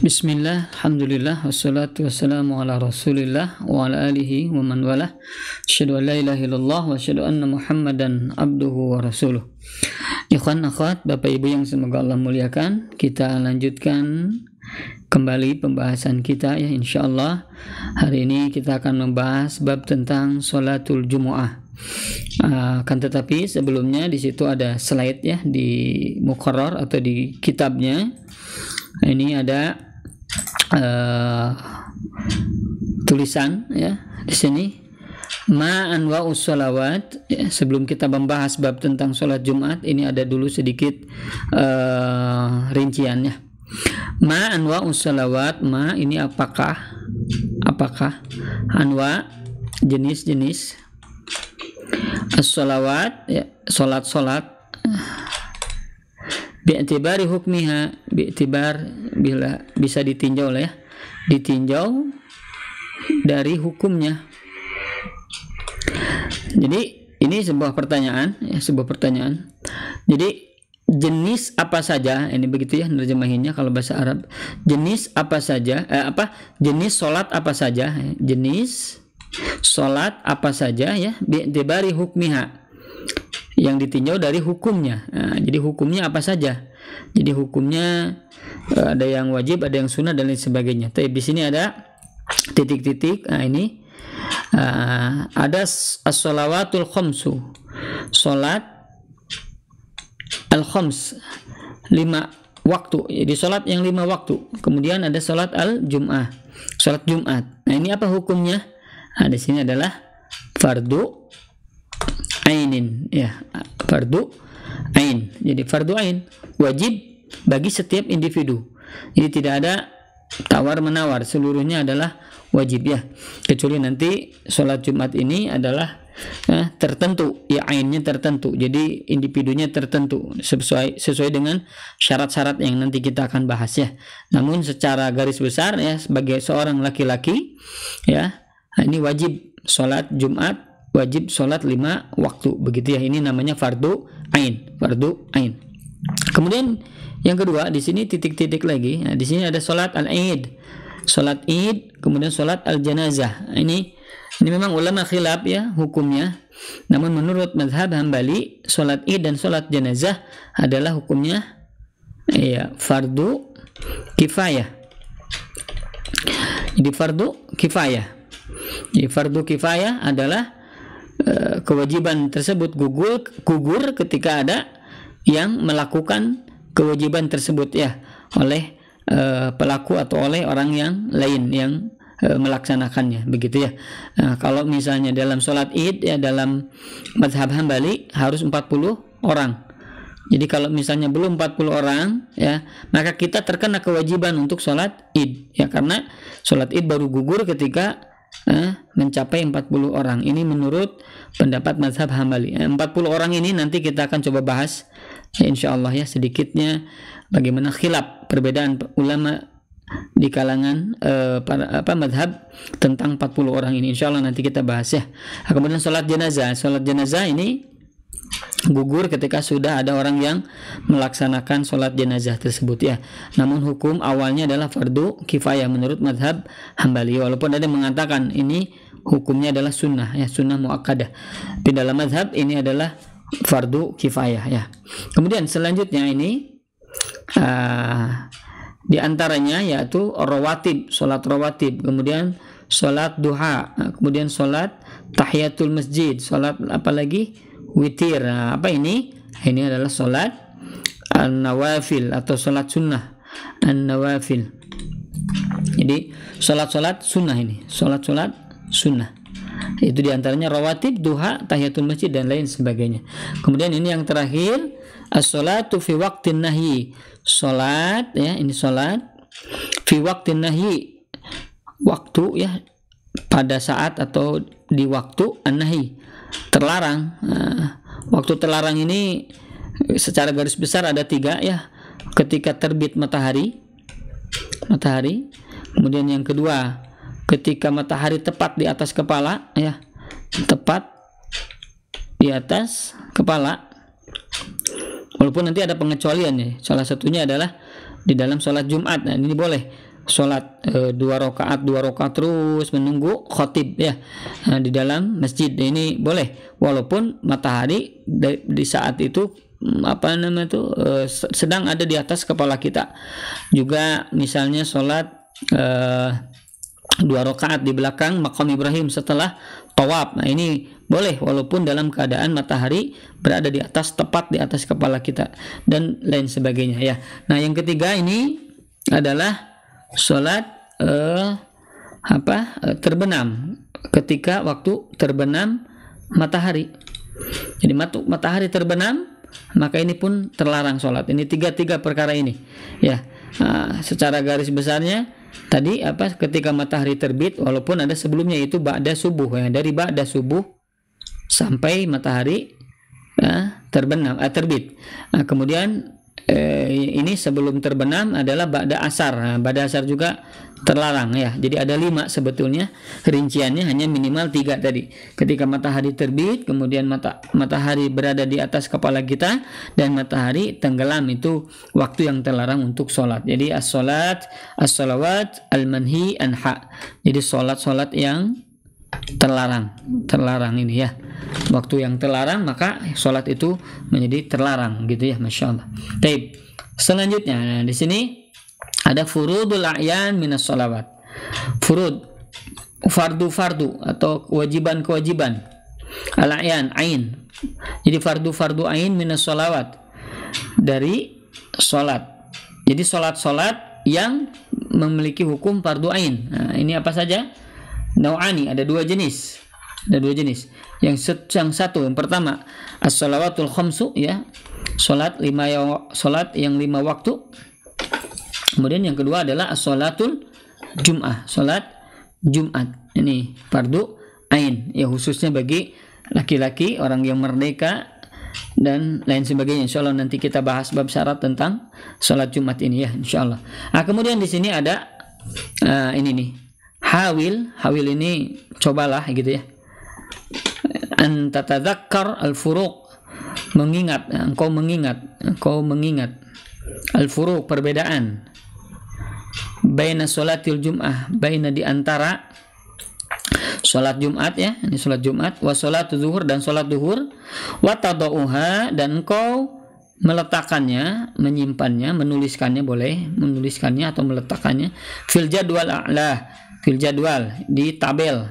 Bismillah, alhamdulillah, wassalatu wassalamu ala rasulillah wa ala alihi wa man walah. Asyhadu an la ilaha illallah wa asyhadu anna muhammadan abduhu wa rasuluh. Ikhwan, akhwat, Bapak Ibu yang semoga Allah muliakan, kita lanjutkan kembali pembahasan kita ya, insyaallah. Hari ini kita akan membahas bab tentang sholatul Jumu'ah. Kan tetapi sebelumnya di situ ada slide ya di muqarrar atau di kitabnya. Ini ada tulisan ya di sini ma anwa'us sholawat ya, sebelum kita membahas bab tentang sholat Jumat ini ada dulu sedikit rinciannya. Ma anwa'us sholawat, ma ini apakah anwa jenis-jenis as-sholawat ya, sholat bi'tibari hukmiha, bi'tibar bila bisa ditinjau lah ya, ditinjau dari hukumnya. Jadi ini sebuah pertanyaan ya, sebuah pertanyaan. Jadi jenis apa saja, ini begitu ya nerjemahinnya kalau bahasa Arab. Jenis apa saja, jenis sholat apa saja, jenis sholat apa saja ya, bi'tibari hukmiha, yang ditinjau dari hukumnya. Jadi hukumnya apa saja? Jadi hukumnya ada yang wajib, ada yang sunnah dan lain sebagainya. Tapi di sini ada titik-titik. Ini ada as-sholawatul khamsu, sholat al-khams, 5 waktu. Jadi sholat yang 5 waktu. Kemudian ada sholat al-jum'ah, sholat Jumat. Nah ini apa hukumnya? Di sini adalah fardu ainin ya, fardu ain. Jadi fardu ain wajib bagi setiap individu. Jadi tidak ada tawar menawar, seluruhnya adalah wajib ya, kecuali nanti sholat Jumat ini adalah tertentu ya, ainnya tertentu, jadi individunya tertentu sesuai dengan syarat-syarat yang nanti kita akan bahas ya. Namun secara garis besar ya, sebagai seorang laki-laki ya, ini wajib sholat Jumat, wajib sholat 5 waktu, begitu ya. Ini namanya fardu ain, fardu ain. Kemudian yang kedua di sini titik-titik lagi. Nah, di sini ada sholat al-id, sholat id, kemudian sholat al-janazah. Ini memang ulama khilaf ya hukumnya. Namun menurut mazhab Hambali, sholat id dan sholat janazah adalah hukumnya ya fardu kifayah. Jadi fardu kifayah. Jadi fardu kifayah adalah kewajiban tersebut gugur ketika ada yang melakukan kewajiban tersebut ya, oleh pelaku atau oleh orang yang lain yang melaksanakannya, begitu ya. Nah, kalau misalnya dalam sholat id ya, dalam mazhab Hambali harus 40 orang. Jadi kalau misalnya belum 40 orang ya, maka kita terkena kewajiban untuk sholat id ya, karena sholat id baru gugur ketika mencapai 40 orang. Ini menurut pendapat mazhab Hambali. 40 orang ini nanti kita akan coba bahas ya, insyaallah ya, sedikitnya bagaimana khilaf perbedaan ulama di kalangan mazhab tentang 40 orang ini. Insyaallah nanti kita bahas ya. Kemudian sholat jenazah ini gugur ketika sudah ada orang yang melaksanakan sholat jenazah tersebut ya. Namun hukum awalnya adalah fardu kifayah menurut mazhab Hambali, walaupun ada yang mengatakan ini hukumnya adalah sunnah ya, sunnah muakkadah. Di dalam mazhab ini adalah fardu kifayah ya. Kemudian selanjutnya ini di antaranya yaitu rawatib, sholat rawatib, kemudian sholat duha, kemudian sholat tahiyatul masjid, sholat apalagi witir. Apa ini? Ini adalah sholat an-nawafil atau sholat sunnah an-nawafil. Jadi sholat sunnah ini, sholat sunnah. Itu diantaranya rawatib, duha, tahiyatul masjid dan lain sebagainya. Kemudian ini yang terakhir as-sholatu fi waqtin nahyi. Sholat ya, ini sholat fi waqtin nahyi, waktu ya, pada saat atau di waktu an-nahyi, terlarang. Waktu terlarang ini secara garis besar ada 3 ya. Ketika terbit matahari. Kemudian yang kedua, ketika matahari tepat di atas kepala ya, tepat di atas kepala. Walaupun nanti ada pengecualian ya. Salah satunya adalah di dalam sholat Jumat. Nah, ini boleh sholat 2 rakaat terus menunggu khotib ya, di dalam masjid. Ini boleh walaupun matahari di saat itu sedang ada di atas kepala kita. Juga misalnya sholat 2 rakaat di belakang makam Ibrahim setelah tawaf. Nah, ini boleh walaupun dalam keadaan matahari berada di atas, tepat di atas kepala kita dan lain sebagainya ya. Nah, yang ketiga ini adalah sholat terbenam, ketika waktu terbenam matahari. Jadi matahari terbenam, maka ini pun terlarang sholat. Ini tiga perkara ini ya. Secara garis besarnya tadi ketika matahari terbit, walaupun ada sebelumnya itu ba'da subuh ya, dari ba'da subuh sampai matahari terbit. Kemudian ini sebelum terbenam adalah ba'da asar. Ba'da asar juga terlarang ya. Jadi ada 5 sebetulnya, rinciannya hanya minimal 3 tadi. Ketika matahari terbit, kemudian matahari berada di atas kepala kita, dan matahari tenggelam, itu waktu yang terlarang untuk sholat. Jadi as-salawat al-manhi anha. Jadi sholat yang terlarang ini ya, waktu yang terlarang, maka sholat itu menjadi terlarang gitu ya, masya Allah. Baik, selanjutnya di sini ada furudul a'yan minas sholawat. Furud, fardu atau kewajiban al-a'yan, ain. Jadi fardu ain minas sholawat, dari sholat. Jadi sholat yang memiliki hukum fardu ain. Nah, ini apa saja? Nau'ani, ada dua jenis. Yang pertama as-shalawatul khamsu ya, salat yang 5 waktu. Kemudian yang kedua adalah as-shalatul jum'ah, salat Jumat. Ini fardu ain ya, khususnya bagi laki-laki, orang yang merdeka dan lain sebagainya. Insyaallah nanti kita bahas bab syarat tentang salat Jumat ini ya, insyaallah. Kemudian di sini ada ini nih, Hawil ini cobalah gitu ya. An tatadzakkar al-furuq, engkau mengingat al-furuq, perbedaan. Baina sholatil jum'ah, baina di antara salat Jumat ya, ini salat Jumat, wa sholatu zuhur, dan salat zuhur, wa tadauha, dan engkau meletakkannya, menyimpannya, menuliskannya, boleh menuliskannya atau meletakkannya, fil jadwal a'la, di tabel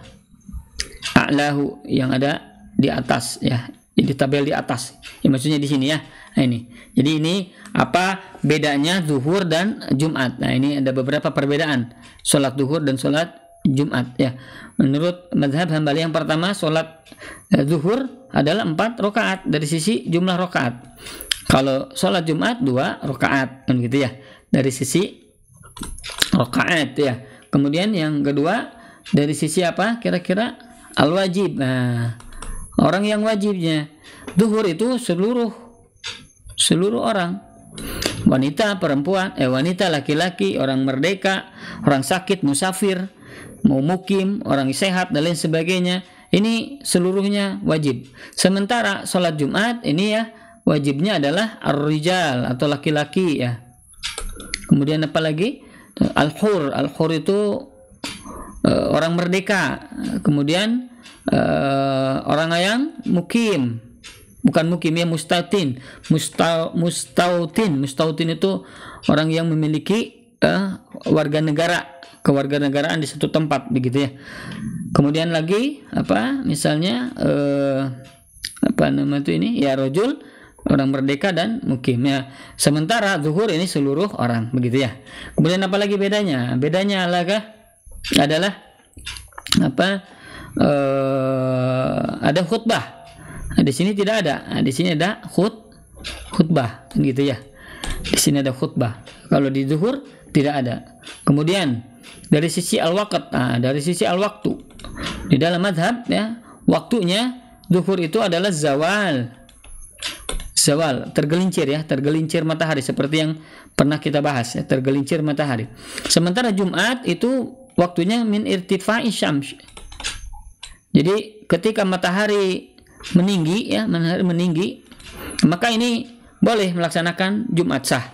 a'lahu, yang ada di atas ya, di tabel di atas ya, maksudnya di sini ya. Nah, ini jadi ini apa bedanya zuhur dan Jumat. Nah, ini ada beberapa perbedaan sholat zuhur dan sholat Jumat ya. Menurut mazhab Hambali, yang pertama sholat zuhur adalah 4 rakaat dari sisi jumlah rakaat. Kalau sholat Jumat 2 rakaat kan gitu ya, dari sisi rakaat ya. Kemudian yang kedua dari sisi apa? Kira-kira al-wajib. Nah, orang yang wajibnya zuhur itu seluruh orang, wanita, perempuan, wanita, laki-laki, orang merdeka, orang sakit, musafir, mau mukim, orang sehat dan lain sebagainya. Ini seluruhnya wajib. Sementara sholat Jumat ini ya, wajibnya adalah ar-rijal atau laki-laki ya. Kemudian apa lagi? Al-hur itu orang merdeka. Kemudian orang yang mukim, bukan mukim ya, mustautin itu orang yang memiliki warga negara, kewarganegaraan di satu tempat begitu ya. Kemudian lagi misalnya ini ya, rojul, orang merdeka dan mukim ya. Sementara zuhur ini seluruh orang begitu ya. Kemudian apa lagi bedanya? Bedanya adalah ada khutbah. Di sini tidak ada. Di sini ada khutbah gitu ya. Di sini ada khutbah. Kalau di zuhur tidak ada. Kemudian dari sisi al-waqt, dari sisi al-waktu, di dalam mazhab ya, waktunya zuhur itu adalah zawal, tergelincir matahari, seperti yang pernah kita bahas ya, tergelincir matahari. Sementara Jumat itu waktunya min irtifa'i syams. Jadi ketika matahari meninggi, maka ini boleh melaksanakan Jumat sah.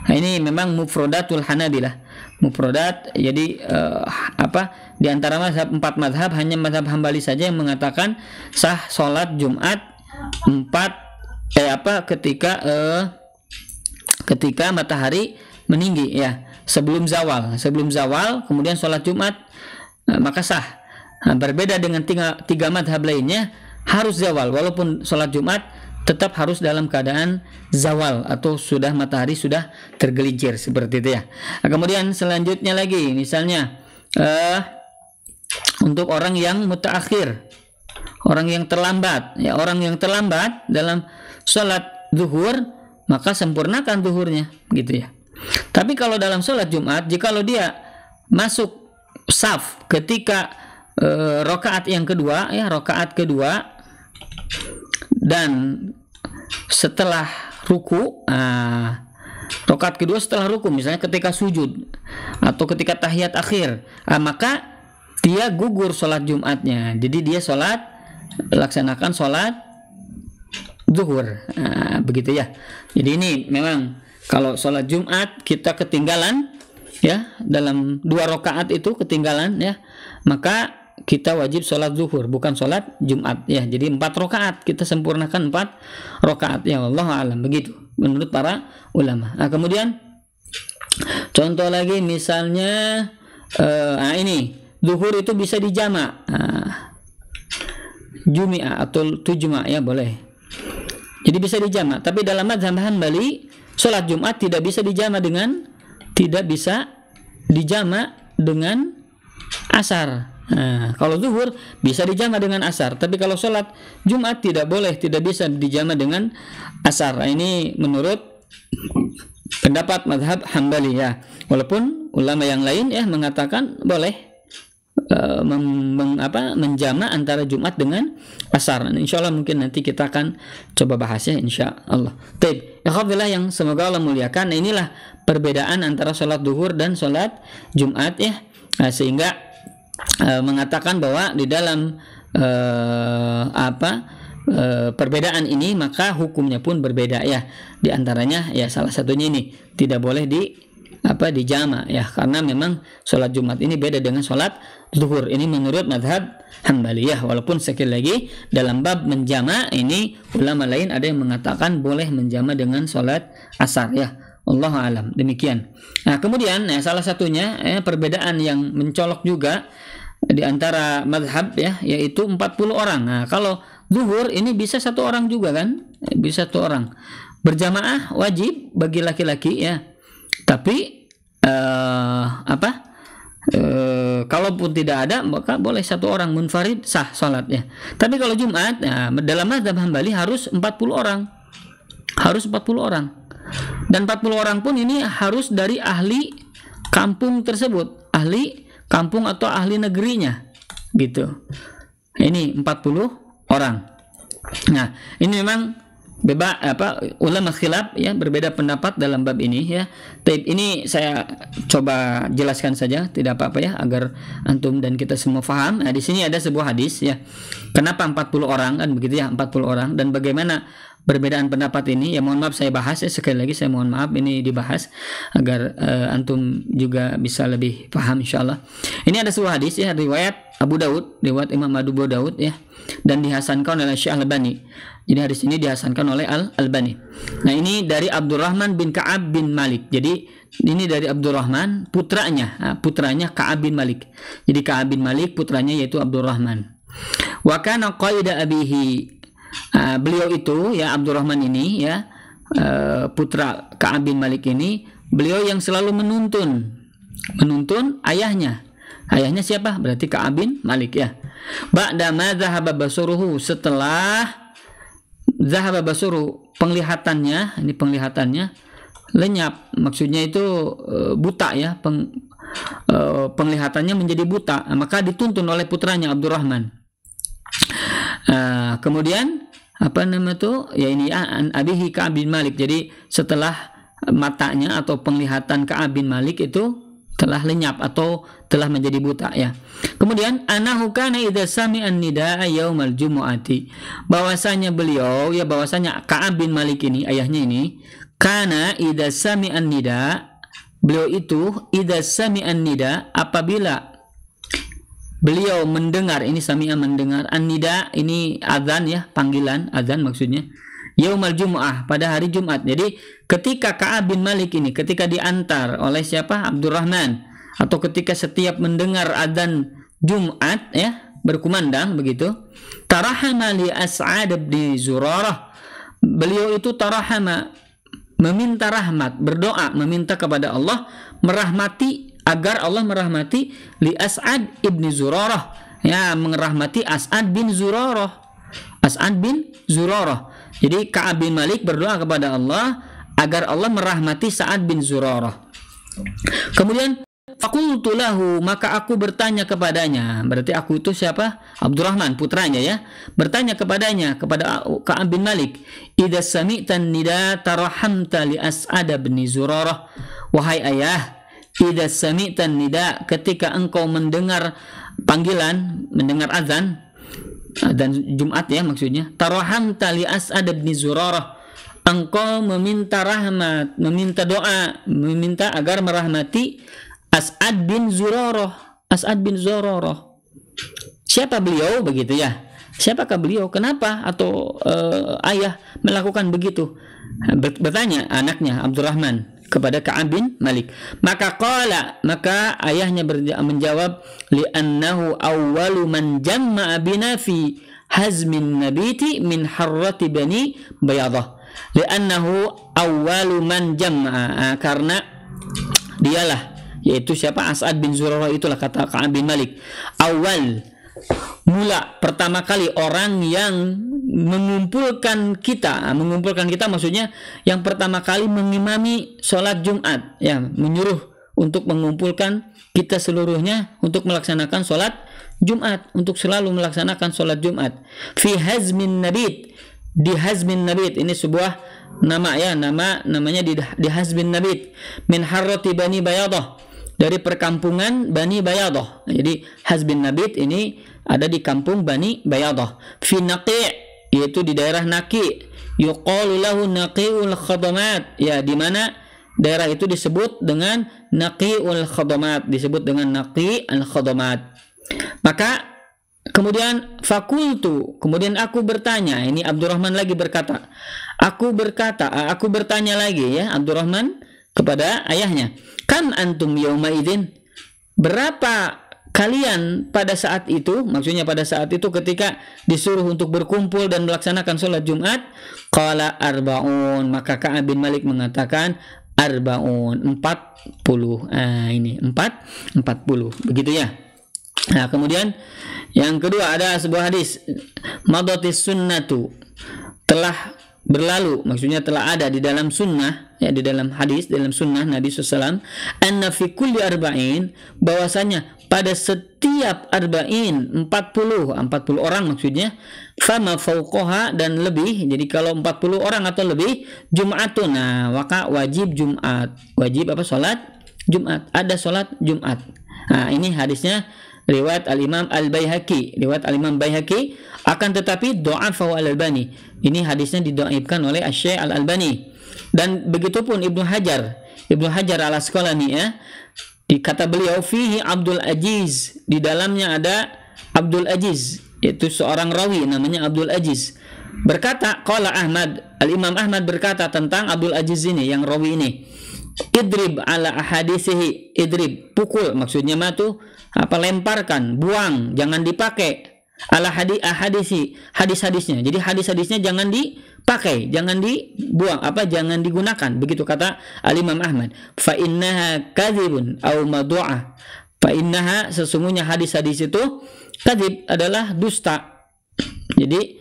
Nah, ini memang mufradatul Hanabilah. Mufradat, jadi di antara mazhab 4 mazhab hanya mazhab Hambali saja yang mengatakan sah sholat Jumat ketika matahari meninggi ya, sebelum zawal kemudian sholat Jumat, maka sah. Nah, berbeda dengan tiga mazhab lainnya harus zawal, walaupun sholat Jumat tetap harus dalam keadaan zawal atau matahari sudah tergelincir seperti itu ya. Nah, kemudian selanjutnya lagi misalnya untuk orang yang mutaakhir, orang yang terlambat dalam sholat zuhur, maka sempurnakan zuhurnya gitu ya. Tapi kalau dalam sholat Jumat, jikalau dia masuk saf ketika rakaat kedua dan setelah ruku, rakaat kedua setelah ruku, misalnya ketika sujud atau ketika tahiyat akhir, maka dia gugur sholat Jumatnya. Jadi dia laksanakan sholat zuhur, begitu ya. Jadi ini memang kalau sholat Jumat kita ketinggalan ya, dalam 2 rakaat itu ketinggalan ya, maka kita wajib sholat zuhur, bukan sholat Jumat ya. Jadi 4 rakaat kita sempurnakan 4 rakaat ya, wallahu a'lam, begitu menurut para ulama. Nah, kemudian contoh lagi misalnya ini zuhur itu bisa dijama, jumi'ah atau tujma ya, boleh. Jadi bisa dijama. Tapi dalam mazhab Hanbali sholat Jumat tidak bisa dijama dengan asar. Nah, kalau zuhur bisa dijama dengan asar, tapi kalau sholat Jumat tidak bisa dijama dengan asar. Nah, ini menurut pendapat mazhab Hambali ya. Walaupun ulama yang lain ya mengatakan boleh menjama antara Jumat dengan asar. Nah, insya Allah mungkin nanti kita akan coba bahas ya, insya Allah. Baik, ikhwatilah yang semoga Allah muliakan. Nah, inilah perbedaan antara sholat zuhur dan sholat Jumat ya. Nah, sehingga mengatakan bahwa di dalam perbedaan ini maka hukumnya pun berbeda ya. Di antaranya ya salah satunya ini tidak boleh dijama ya, karena memang sholat Jumat ini beda dengan sholat zuhur. Ini menurut mazhab Hanbaliyah. Walaupun sekali lagi dalam bab menjama ini ulama lain ada yang mengatakan boleh menjama dengan sholat asar ya. Allahu a'lam, demikian. Nah, kemudian salah satunya perbedaan yang mencolok juga di antara mazhab ya, yaitu 40 orang. Nah, kalau zuhur ini bisa 1 orang juga kan? Bisa 1 orang. Berjamaah wajib bagi laki-laki ya. Tapi kalaupun tidak ada maka boleh 1 orang munfarid sah salatnya. Tapi kalau Jumat dalam mazhab Hambali harus 40 orang. Harus 40 orang. Dan 40 orang pun ini harus dari ahli kampung tersebut, ahli kampung atau ahli negerinya gitu. Ini 40 orang. Nah, ini memang ulama khilaf ya, berbeda pendapat dalam bab ini ya. Tapi ini saya coba jelaskan saja, tidak apa-apa ya, agar antum dan kita semua paham. Nah, di sini ada sebuah hadis ya. Kenapa 40 orang kan begitu ya, 40 orang, dan bagaimana perbedaan pendapat ini ya. Mohon maaf saya bahas ya, sekali lagi saya mohon maaf ini dibahas agar antum juga bisa lebih paham insyaallah. Ini ada sebuah hadis ya, riwayat Abu Daud, riwayat Imam Abu Daud ya, dan dihasankan oleh Syekh Al-Albani. Jadi hadis ini dihasankan oleh Al-Albani. Nah, ini dari Abdurrahman bin Ka'ab bin Malik. Jadi ini dari Abdurrahman, putranya Ka'ab bin Malik. Jadi Ka'ab bin Malik putranya yaitu Abdurrahman. Wa kana qaida abihi. Beliau itu ya, Abdurrahman ini ya, putra Ka'ab bin Malik ini, beliau yang selalu menuntun ayahnya. Ayahnya siapa? Berarti Ka'ab bin Malik ya. Ba'da ma dhahaba basuruhu, setelah dhahaba basuru, penglihatannya lenyap, maksudnya itu buta ya, penglihatannya menjadi buta, maka dituntun oleh putranya Abdurrahman. Kemudian ya ini abihi Ka'ab bin Malik. Jadi setelah matanya atau penglihatan Ka'ab bin Malik itu telah lenyap atau telah menjadi buta ya. Kemudian anahu kana idza sami'an nidaa yaumal jumu'ati, bahwasanya beliau ya, bahwasanya Ka'ab bin Malik ini, ayahnya ini, kana idza sami'an nida, beliau itu idza sami'an nida, apabila beliau mendengar, ini sami'a mendengar, an-nida ini azan ya, panggilan azan maksudnya, yaumal jumu'ah, pada hari Jumat. Jadi ketika Ka'ab bin Malik ini, ketika diantar oleh siapa? Abdurrahman, atau ketika setiap mendengar azan Jumat ya, berkumandang begitu, tarahama li As'ad bin Zurarah, beliau itu tarahama, meminta rahmat, berdoa, meminta kepada Allah merahmati, agar Allah merahmati li As'ad ibn Zurarah, ya, merahmati As'ad bin Zurarah. As'ad bin Zurarah. Jadi Ka'ab bin Malik berdoa kepada Allah agar Allah merahmati Sa'ad bin Zurarah. Kemudian faqultu lahu, maka aku bertanya kepadanya. Berarti aku itu siapa? Abdurrahman, putranya ya. Bertanya kepadanya, kepada Ka'ab bin Malik, idza sami'tan nida tarahamta li As'ad bin Zurarah. Wahai ayah, idza sami'tan nida, ketika engkau mendengar panggilan, mendengar azan Jumat ya maksudnya, tarahamta li As'ad bin Zurarah, engkau meminta rahmat, meminta doa, meminta agar merahmati As'ad bin Zurarah. As'ad bin Zurarah, siapa beliau begitu ya? Siapakah beliau? Kenapa atau ayah melakukan begitu? Bertanya anaknya Abdurrahman kepada Ka'ab bin Malik. Maka ayahnya menjawab, li'annahu awwalu man jamma'a bina fi hazmin nabiti min harrati bani bayadah. Li'annahu awwalu man jamma'a, karena dialah, yaitu siapa? As'ad bin Zurarah, itulah kata Ka'ab bin Malik, awal, mula, pertama kali orang yang mengumpulkan kita maksudnya yang pertama kali mengimami sholat Jumat ya, menyuruh untuk mengumpulkan kita seluruhnya untuk melaksanakan sholat Jumat, untuk selalu melaksanakan sholat Jumat. Fi hazmin nabit, di hazmin nabit, ini sebuah nama ya, namanya di hazmin nabit, min harrati bani bayadah, dari perkampungan Bani Bayadah. Jadi hazmin nabit ini ada di kampung Bani Bayadah. Fi Naqi', yaitu di daerah Naqi', yuqalu lahu Naqi'ul Khadamat, ya, di mana daerah itu disebut dengan Naqi'ul Khadamat, disebut dengan Naqi'ul Khadamat. Maka kemudian fakultu, kemudian aku bertanya, ini Abdurrahman lagi berkata, aku bertanya lagi ya, Abdurrahman kepada ayahnya, kam antum yauma idzin, berapa kalian pada saat itu, maksudnya pada saat itu ketika disuruh untuk berkumpul dan melaksanakan sholat Jumat. Qala arba'un, maka Ka'ab bin Malik mengatakan arba'un, 40. Ini 40 begitu ya. Nah, kemudian yang kedua ada sebuah hadis, madatis sunnatu, telah berlalu, maksudnya telah ada di dalam sunnah ya, di dalam hadis, dalam sunnah Nabi SAW, anna fi kulli arba'in, bahwasanya pada setiap arba'in 40 orang maksudnya, fama fauqaha, dan lebih, jadi kalau 40 orang atau lebih, Jum'atun, nah maka wajib Jumat, wajib apa? Sholat Jumat, ada sholat Jumat. Nah ini hadisnya riwayat Al-Imam Al-Baihaqi, riwayat Al-Imam Baihaqi, akan tetapi do'afahu Al-Albani, ini hadisnya dido'ifkan oleh Asy-Syaikh Al-Albani. Dan begitupun Ibnu Hajar Al-Asqalani ya, di kata beliau fihi Abdul Aziz, di dalamnya ada Abdul Aziz, yaitu seorang rawi namanya Abdul Aziz, berkata qala Ahmad, Al-Imam Ahmad berkata tentang Abdul Aziz ini, yang rawi ini, idrib ala ahadisihi, idrib, pukul, maksudnya matu apa, lemparkan, buang, jangan dipakai, ala ahadisi, hadis-hadisnya, jadi hadis-hadisnya jangan dipakai, jangan dibuang, apa, jangan digunakan, begitu kata Al-Imam Ahmad. Fa innaha kadzibun au madu'ah, fa innaha, sesungguhnya hadis-hadis itu, kadzib adalah dusta, jadi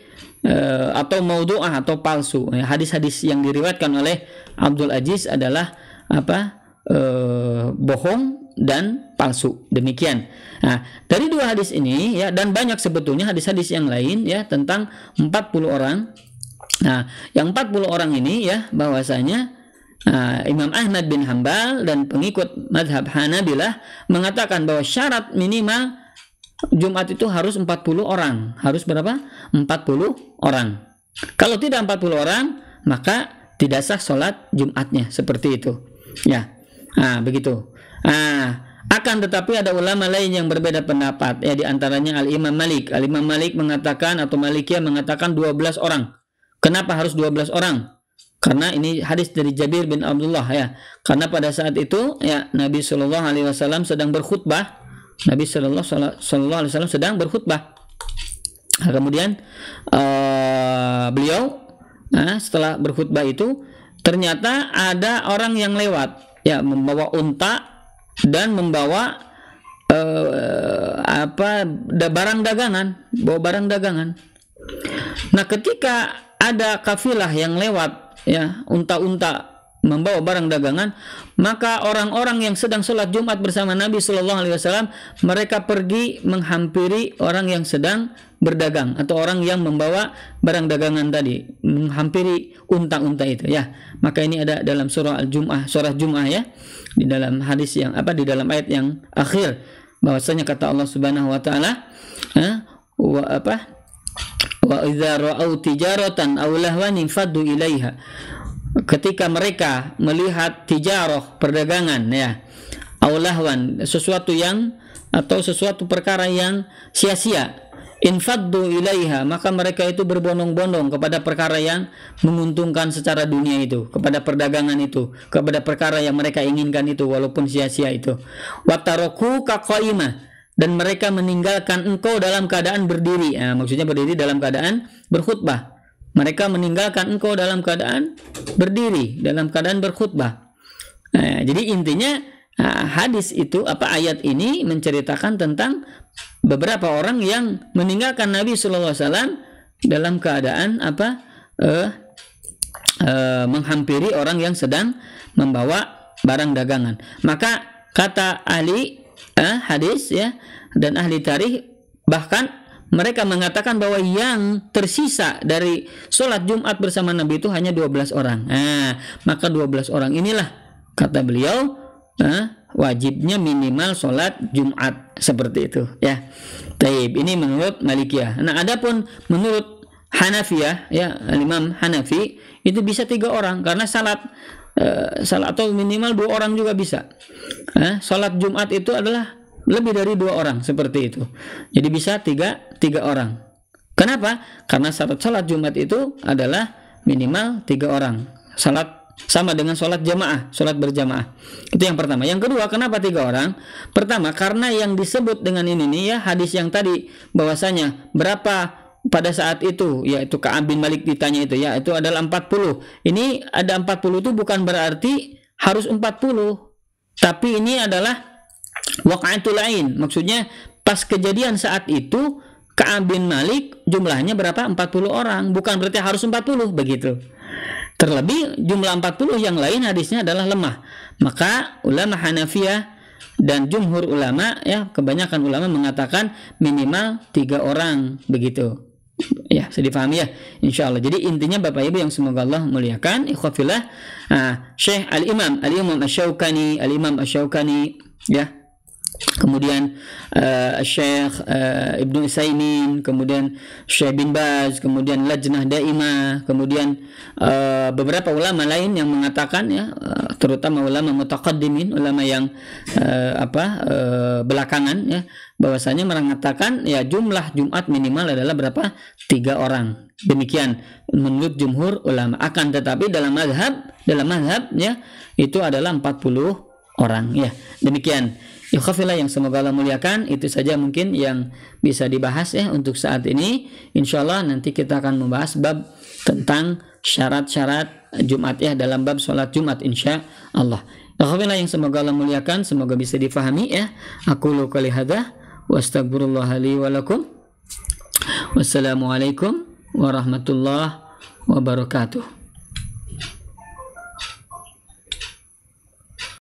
atau maudu'ah atau palsu. Hadis-hadis yang diriwayatkan oleh Abdul Aziz adalah apa, bohong dan palsu, demikian. Nah, dari dua hadis ini ya, dan banyak sebetulnya hadis-hadis yang lain ya tentang 40 orang. Nah, yang 40 orang ini ya, bahwasanya Imam Ahmad bin Hambal dan pengikut madhab Hanabilah mengatakan bahwa syarat minimal Jumat itu harus 40 orang. Harus berapa? 40 orang. Kalau tidak 40 orang, maka tidak sah sholat Jumatnya. Seperti itu. Ya, begitu. Akan tetapi ada ulama lain yang berbeda pendapat. Ya, diantaranya Al-Imam Malik. Al-Imam Malik mengatakan atau Malikiyah mengatakan 12 orang. Kenapa harus 12 orang? Karena ini hadis dari Jabir bin Abdullah ya. Karena pada saat itu ya Nabi Shallallahu Alaihi Wasallam sedang berkhutbah. Nabi Shallallahu Alaihi Wasallam sedang berkhutbah. Kemudian beliau setelah berkhutbah itu ternyata ada orang yang lewat ya membawa unta dan membawa barang dagangan, bawa barang dagangan. Nah, ketika ada kafilah yang lewat ya unta-unta membawa barang dagangan, maka orang-orang yang sedang sholat Jumat bersama Nabi Shallallahu Alaihi Wasallam mereka pergi menghampiri orang yang sedang berdagang atau orang yang membawa barang dagangan tadi, menghampiri unta-unta itu ya. Maka ini ada dalam surah Al-Jum'ah, surah Jum'ah ya, di dalam hadis yang di dalam ayat yang akhir bahwasanya kata Allah Subhanahu wa taala wa idza ra'au tijaratan aw lahwan faddu ilaiha. Ketika mereka melihat tijarah, perdagangan ya, aw lahwan, sesuatu yang atau sesuatu perkara yang sia-sia, infaddu ilaiha, maka mereka itu berbondong-bondong kepada perkara yang menguntungkan secara dunia itu, kepada perdagangan itu, kepada perkara yang mereka inginkan itu walaupun sia-sia itu. Wataroku kaqaimah, dan mereka meninggalkan engkau dalam keadaan berdiri. Maksudnya berdiri dalam keadaan berkhutbah. Mereka meninggalkan engkau dalam keadaan berdiri, dalam keadaan berkhutbah. Jadi intinya hadis itu ayat ini menceritakan tentang beberapa orang yang meninggalkan Nabi Sallallahu Alaihi Wasallam dalam keadaan menghampiri orang yang sedang membawa barang dagangan. Maka kata ahli hadis ya dan ahli tarikh, bahkan mereka mengatakan bahwa yang tersisa dari sholat Jumat bersama Nabi itu hanya 12 orang. Maka 12 orang inilah kata beliau wajibnya minimal sholat Jumat, seperti itu ya. Taib, ini menurut Malikiyah. Nah, adapun menurut Hanafiyah ya, Imam Hanafi itu bisa 3 orang karena salat atau minimal 2 orang juga bisa. Sholat Jumat itu adalah lebih dari 2 orang, seperti itu. Jadi bisa 3 orang. Kenapa? Karena sholat Jumat itu adalah minimal 3 orang. Salat sama dengan sholat jamaah, sholat berjamaah. Itu yang pertama. Yang kedua, kenapa 3 orang? Pertama, karena yang disebut dengan ini nih ya, hadis yang tadi bahwasanya berapa pada saat itu, yaitu Ka'ab bin Malik ditanya itu ya, itu adalah 40. Ini ada 40 itu bukan berarti harus 40. Tapi ini adalah waqa'atul ain, maksudnya pas kejadian saat itu Ka'ab bin Malik jumlahnya berapa? 40 orang, bukan berarti harus 40 begitu. Terlebih jumlah 40 yang lain hadisnya adalah lemah. Maka ulama Hanafiyah dan jumhur ulama ya, kebanyakan ulama mengatakan minimal 3 orang begitu. Ya, bisa dipahami ya, insyaallah. Jadi intinya Bapak Ibu yang semoga Allah muliakan, ikhwafillah, Syekh Al-Imam Asy-Syaukani, ya. Kemudian Syekh Ibnu Utsaimin, kemudian Syekh bin Baz, kemudian Lajnah Daimah, kemudian beberapa ulama lain yang mengatakan ya, terutama ulama mutaqaddimin, ulama yang belakangan ya, bahwasanya mengatakan ya jumlah Jumat minimal adalah berapa? 3 orang. Demikian menurut jumhur ulama. Akan tetapi dalam mazhab ya itu adalah 40 orang ya. Demikian. Ikhwafillah yang semoga Allah muliakan, itu saja mungkin yang bisa dibahas ya untuk saat ini. Insyaallah nanti kita akan membahas bab tentang syarat-syarat Jumat ya, dalam bab sholat Jumat insyaallah. Ikhwafillah yang semoga Allah muliakan, semoga bisa difahami ya. Aqulu qouli hadza wa astaghfirullah li wa lakum. Wassalamualaikum warahmatullahi wabarakatuh.